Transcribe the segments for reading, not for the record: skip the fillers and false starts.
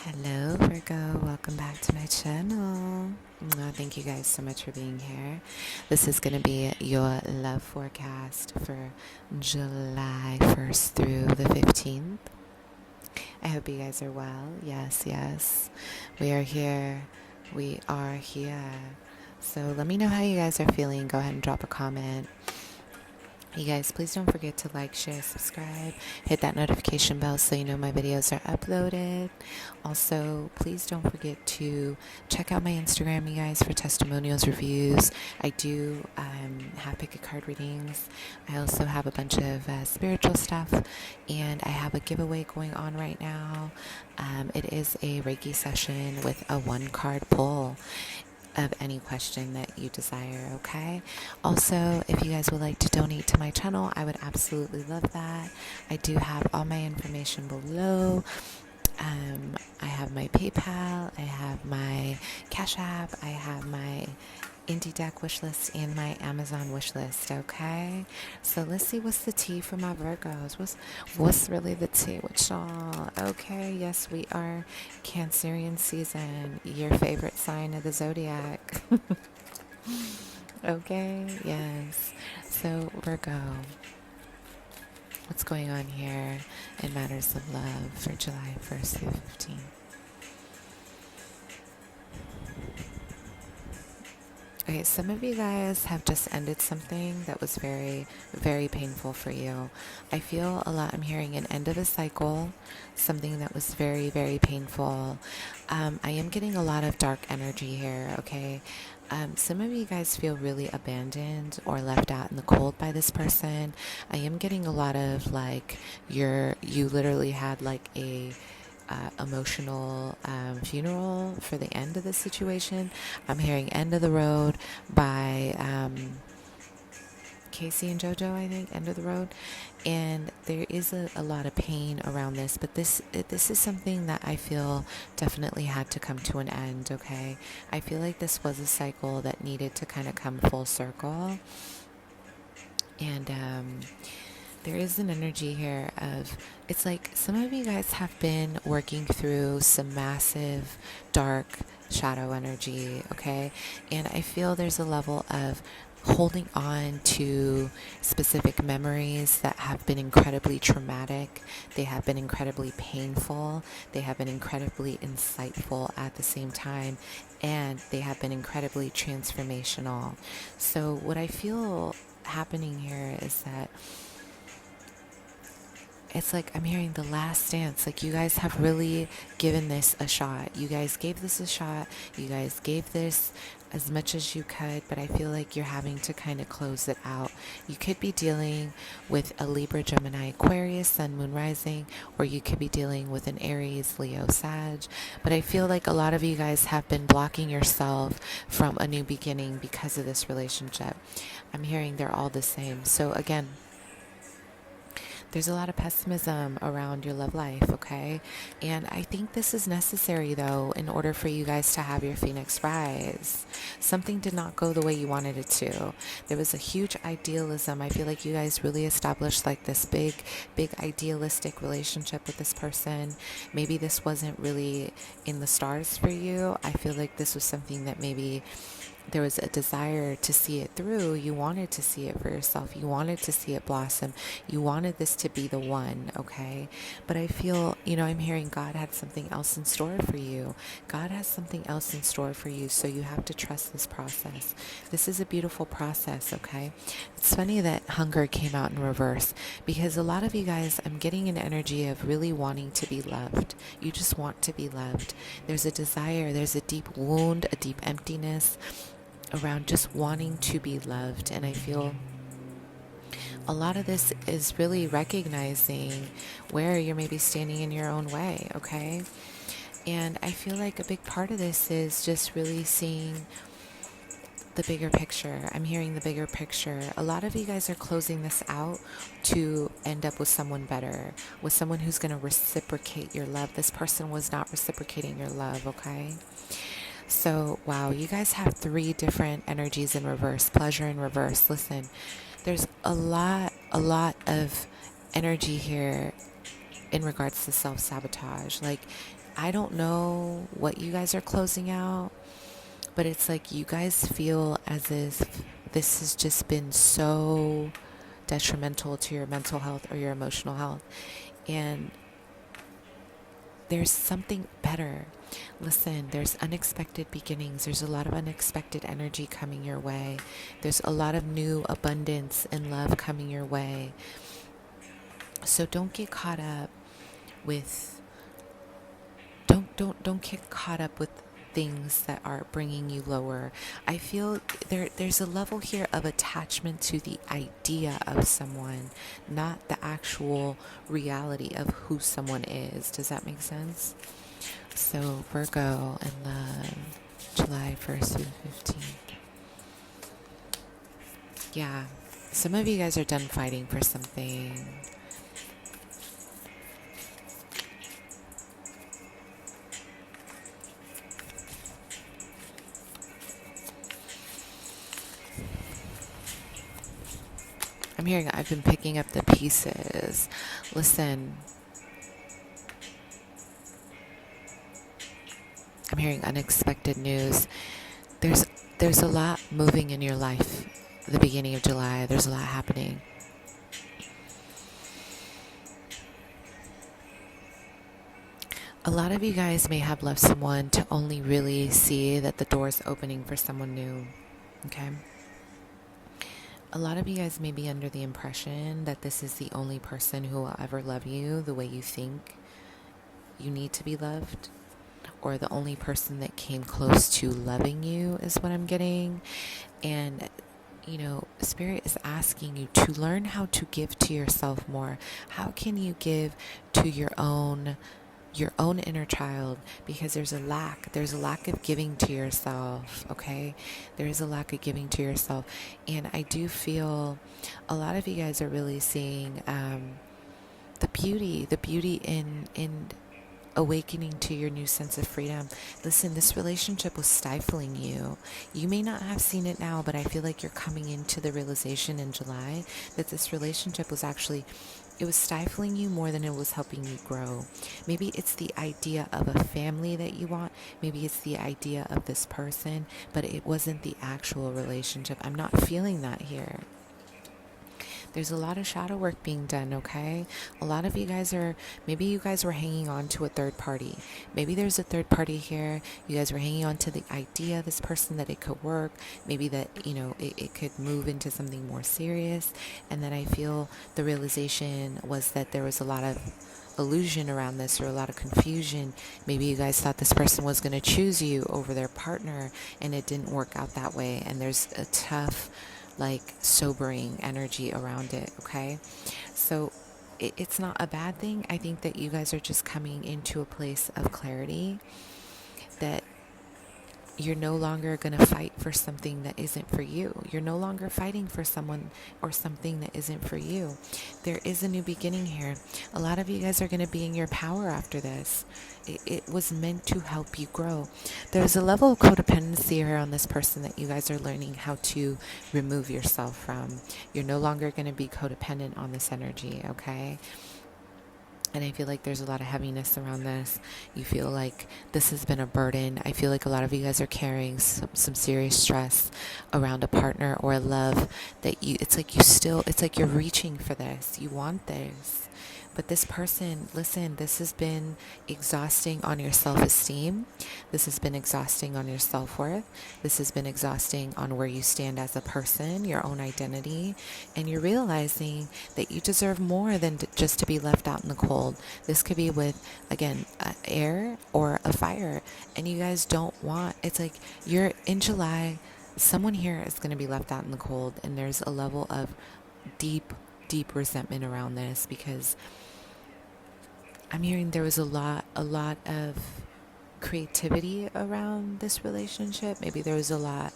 Hello, Virgo. Welcome back to my channel. Thank you guys so much for being here. This is going to be your love forecast for July 1st through the 15th. I hope you guys are well. Yes, yes. We are here. We are here. So let me know how you guys are feeling. Go ahead and drop a comment. You guys, please don't forget to like, share, subscribe, hit that notification bell so you know my videos are uploaded. Also, please don't forget to check out my Instagram, you guys, for testimonials, reviews. I do have pick a card readings. I also have a bunch of spiritual stuff, and I have a giveaway going on right now. It is a Reiki session with a 1-card pull of any question that you desire, okay? Also, if you guys would like to donate to my channel, I would absolutely love that. I do have all my information below. I have my PayPal, I have my Cash App, I have my Indie Deck wishlist and my Amazon wishlist, okay? So let's see what's the tea for my Virgos. What's really the tea with y'all? Okay, yes, we are Cancerian season, your favorite sign of the zodiac. Okay, yes. So Virgo, what's going on here in matters of love for July 1st through 15th? Okay, some of you guys have just ended something that was very, very painful for you. I feel a lot, I'm hearing an end of a cycle, something that was very, very painful. I am getting a lot of dark energy here, okay? Some of you guys feel really abandoned or left out in the cold by this person. I am getting a lot of like, you literally had like a emotional funeral for the end of the situation. I'm hearing End of the Road by Casey and JoJo, I think, End of the Road. And there is a lot of pain around this, but this is something that I feel definitely had to come to an end, okay? I feel like this was a cycle that needed to kind of come full circle. And there is an energy here of, it's like some of you guys have been working through some massive dark shadow energy, okay? And I feel there's a level of holding on to specific memories that have been incredibly traumatic. They have been incredibly painful. They have been incredibly insightful at the same time. And they have been incredibly transformational. So what I feel happening here is that it's like I'm hearing the last dance. Like you guys have really given this a shot. You guys gave this a shot. You guys gave this as much as you could, but I feel like you're having to kind of close it out. You could be dealing with a Libra, Gemini, Aquarius, Sun, Moon, Rising, or you could be dealing with an Aries, Leo, Sag. But I feel like a lot of you guys have been blocking yourself from a new beginning because of this relationship. I'm hearing they're all the same. So again, there's a lot of pessimism around your love life, okay? And I think this is necessary, though, in order for you guys to have your Phoenix rise. Something did not go the way you wanted it to. There was a huge idealism. I feel like you guys really established like this big, big idealistic relationship with this person. Maybe this wasn't really in the stars for you. I feel like this was something that maybe there was a desire to see it through. You wanted to see it for yourself. You wanted to see it blossom. You wanted this to be the one, okay? But I feel, I'm hearing God had something else in store for you. God has something else in store for you, so you have to trust this process. This is a beautiful process, okay? It's funny that hunger came out in reverse because a lot of you guys, I'm getting an energy of really wanting to be loved. You just want to be loved. There's a desire, there's a deep wound, a deep emptiness around just wanting to be loved. And I feel a lot of this is really recognizing where you're maybe standing in your own way, okay? And I feel like a big part of this is just really seeing the bigger picture. I'm hearing the bigger picture. A lot of you guys are closing this out to end up with someone better, with someone who's going to reciprocate your love. This person was not reciprocating your love, okay? So, wow, you guys have 3 different energies in reverse, pleasure in reverse. Listen, there's a lot of energy here in regards to self-sabotage. Like, I don't know what you guys are closing out, but it's like you guys feel as if this has just been so detrimental to your mental health or your emotional health. And there's something better. Listen, there's unexpected beginnings. There's a lot of unexpected energy coming your way. There's a lot of new abundance and love coming your way. So don't get caught up with don't get caught up with things that are bringing you lower. I feel there's a level here of attachment to the idea of someone, not the actual reality of who someone is. Does that make sense? So Virgo and love, July 1st through the 15th. Yeah, some of you guys are done fighting for something. I'm hearing I've been picking up the pieces. Listen, I'm hearing unexpected news. There's a lot moving in your life. The beginning of July, there's a lot happening. A lot of you guys may have left someone to only really see that the door's opening for someone new. Okay? A lot of you guys may be under the impression that this is the only person who will ever love you the way you think you need to be loved, or the only person that came close to loving you is what I'm getting. And you know, Spirit is asking you to learn how to give to yourself more. How can you give to your own inner child? Because there's a lack of giving to yourself. Okay, there is a lack of giving to yourself. And I do feel a lot of you guys are really seeing the beauty in awakening to your new sense of freedom. Listen, this relationship was stifling you. You may not have seen it now, but I feel like you're coming into the realization in July that this relationship was actually, it was stifling you more than it was helping you grow. Maybe it's the idea of a family that you want. Maybe it's the idea of this person, but it wasn't the actual relationship. I'm not feeling that here. There's a lot of shadow work being done, okay? A lot of you guys maybe you guys were hanging on to a third party. Maybe there's a third party here. You guys were hanging on to the idea of this person, that it could work. Maybe that, you know, it could move into something more serious. And then I feel the realization was that there was a lot of illusion around this, or a lot of confusion. Maybe you guys thought this person was going to choose you over their partner, and it didn't work out that way. And there's a tough, like, sobering energy around it. Okay, so it's not a bad thing. I think that you guys are just coming into a place of clarity, that you're no longer going to fight for something that isn't for you. You're no longer fighting for someone or something that isn't for you. There is a new beginning here. A lot of you guys are going to be in your power after this. It was meant to help you grow. There's a level of codependency here on this person that you guys are learning how to remove yourself from. You're no longer going to be codependent on this energy, okay? And I feel like there's a lot of heaviness around this. You feel like this has been a burden. I feel like a lot of you guys are carrying some serious stress around a partner or a love that it's like you're reaching for this. You want this. But this person, listen, this has been exhausting on your self-esteem. This has been exhausting on your self-worth. This has been exhausting on where you stand as a person, your own identity. And you're realizing that you deserve more than just to be left out in the cold. This could be with, again, air or a fire. And you guys don't want, it's like you're in July, someone here is going to be left out in the cold. And there's a level of deep resentment around this, because I'm hearing there was a lot of creativity around this relationship. Maybe there was a lot,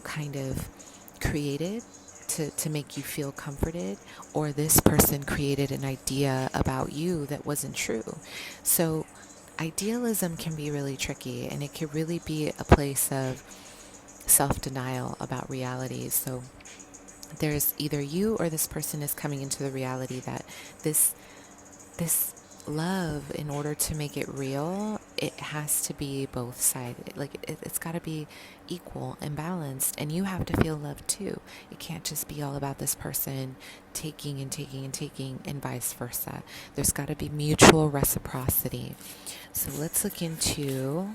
kind of created to make you feel comforted, or this person created an idea about you that wasn't true. So idealism can be really tricky, and it can really be a place of self-denial about reality. So there's either you or this person is coming into the reality that this love, in order to make it real, it has to be both sides. Like it's got to be equal and balanced, and you have to feel loved too. It can't just be all about this person taking and taking and taking, and vice versa. There's got to be mutual reciprocity. So let's look into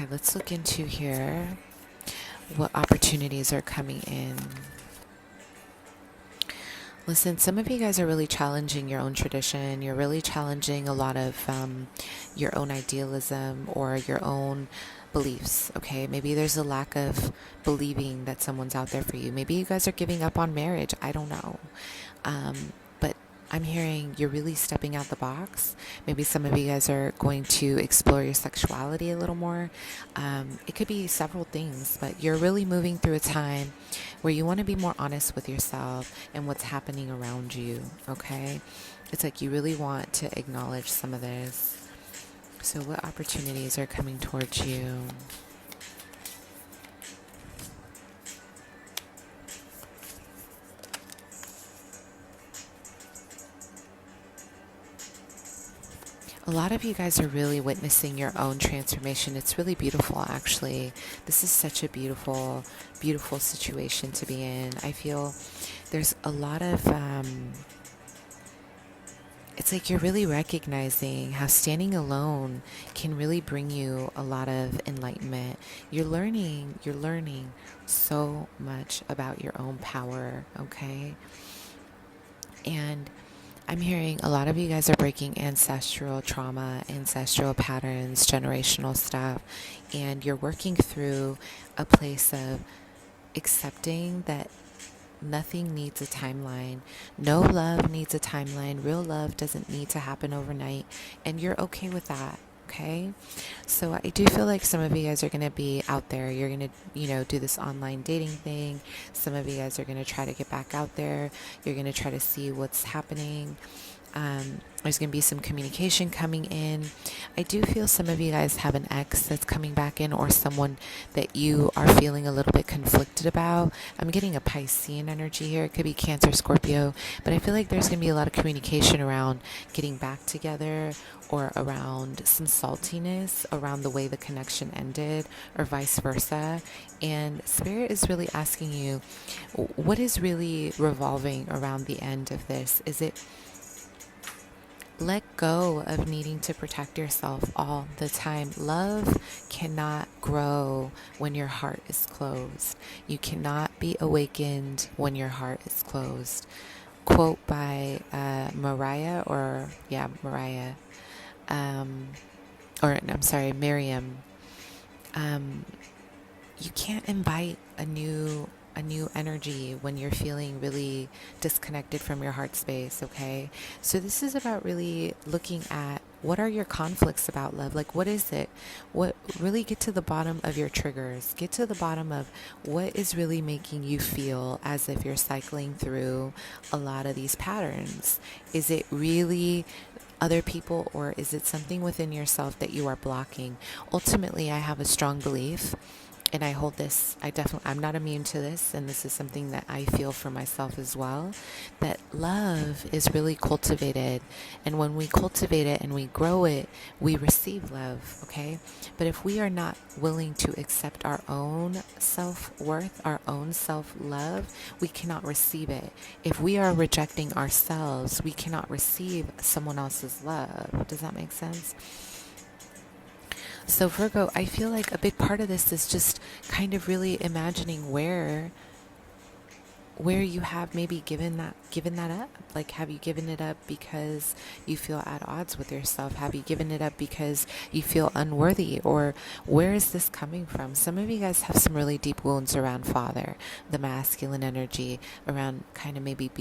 let's look into here what opportunities are coming in. Listen, some of you guys are really challenging your own tradition. You're really challenging a lot of your own idealism or your own beliefs, okay? Maybe there's a lack of believing that someone's out there for you. Maybe you guys are giving up on marriage. I don't know. But I'm hearing you're really stepping out the box. Maybe some of you guys are going to explore your sexuality a little more. It could be several things, but you're really moving through a time where you want to be more honest with yourself and what's happening around you, okay? It's like you really want to acknowledge some of this. So what opportunities are coming towards you? A lot of you guys are really witnessing your own transformation. It's really beautiful, actually. This is such a beautiful, beautiful situation to be in. I feel there's a lot of, it's like you're really recognizing how standing alone can really bring you a lot of enlightenment. You're learning so much about your own power, okay? And I'm hearing a lot of you guys are breaking ancestral trauma, ancestral patterns, generational stuff, and you're working through a place of accepting that nothing needs a timeline. No love needs a timeline. Real love doesn't need to happen overnight, and you're okay with that. Okay, so I do feel like some of you guys are going to be out there. You're going to, do this online dating thing. Some of you guys are going to try to get back out there. You're going to try to see what's happening. There's going to be some communication coming in. I do feel some of you guys have an ex that's coming back in, or someone that you are feeling a little bit conflicted about. I'm getting a Piscean energy here. It could be Cancer, Scorpio, but I feel like there's going to be a lot of communication around getting back together, or around some saltiness around the way the connection ended, or vice versa. And Spirit is really asking you, what is really revolving around the end of this? Is it let go of needing to protect yourself all the time? Love cannot grow when your heart is closed. You cannot be awakened when your heart is closed. Quote by Mariah, Miriam. You can't invite a new energy when you're feeling really disconnected from your heart space, okay? So this is about really looking at what are your conflicts about love? Like, what is it? What really get to the bottom of your triggers. Get to the bottom of what is really making you feel as if you're cycling through a lot of these patterns. Is it really other people, or is it something within yourself that you are blocking? Ultimately, I have a strong belief, and I hold this, I'm not immune to this, and this is something that I feel for myself as well, that love is really cultivated, and when we cultivate it and we grow it, we receive love, okay? But if we are not willing to accept our own self-worth, our own self-love, we cannot receive it. If we are rejecting ourselves, we cannot receive someone else's love. Does that make sense? So Virgo, I feel like a big part of this is just kind of really imagining where you have maybe given that up. Like, have you given it up because you feel at odds with yourself? Have you given it up because you feel unworthy? Or where is this coming from? Some of you guys have some really deep wounds around father, the masculine energy, around kind of maybe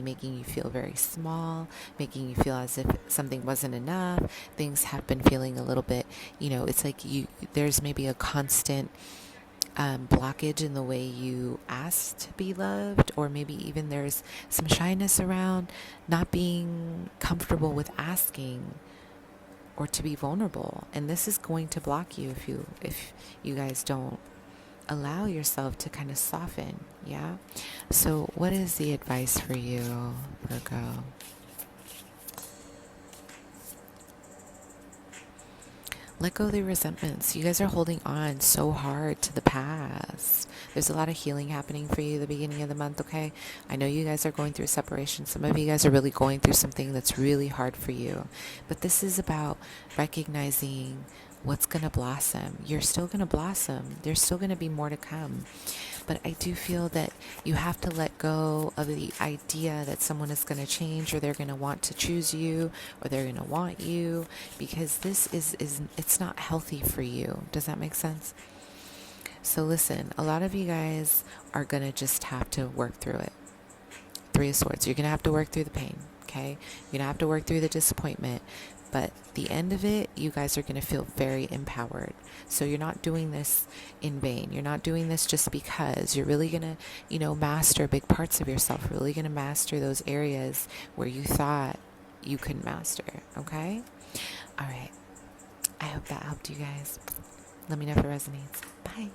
making you feel very small, making you feel as if something wasn't enough. Things have been feeling a little bit, it's like there's maybe a constant blockage in the way you ask to be loved, or maybe even there's some shyness around not being comfortable with asking or to be vulnerable. And this is going to block you if you guys don't allow yourself to kind of soften. Yeah. So what is the advice for you, Virgo? Let go of the resentments. You guys are holding on so hard to the past. There's a lot of healing happening for you at the beginning of the month, okay? I know you guys are going through separation. Some of you guys are really going through something that's really hard for you. But this is about recognizing what's going to blossom. You're still going to blossom. There's still going to be more to come. But I do feel that you have to let go of the idea that someone is going to change, or they're going to want to choose you, or they're going to want you, because this is it's not healthy for you. Does that make sense? So listen, a lot of you guys are going to just have to work through it. Three of Swords. You're going to have to work through the pain, okay? You're going to have to work through the disappointment. But the end of it, you guys are going to feel very empowered. So you're not doing this in vain. You're not doing this just because. You're really going to, master big parts of yourself. Really going to master those areas where you thought you couldn't master, okay? All right. I hope that helped you guys. Let me know if it resonates. Bye.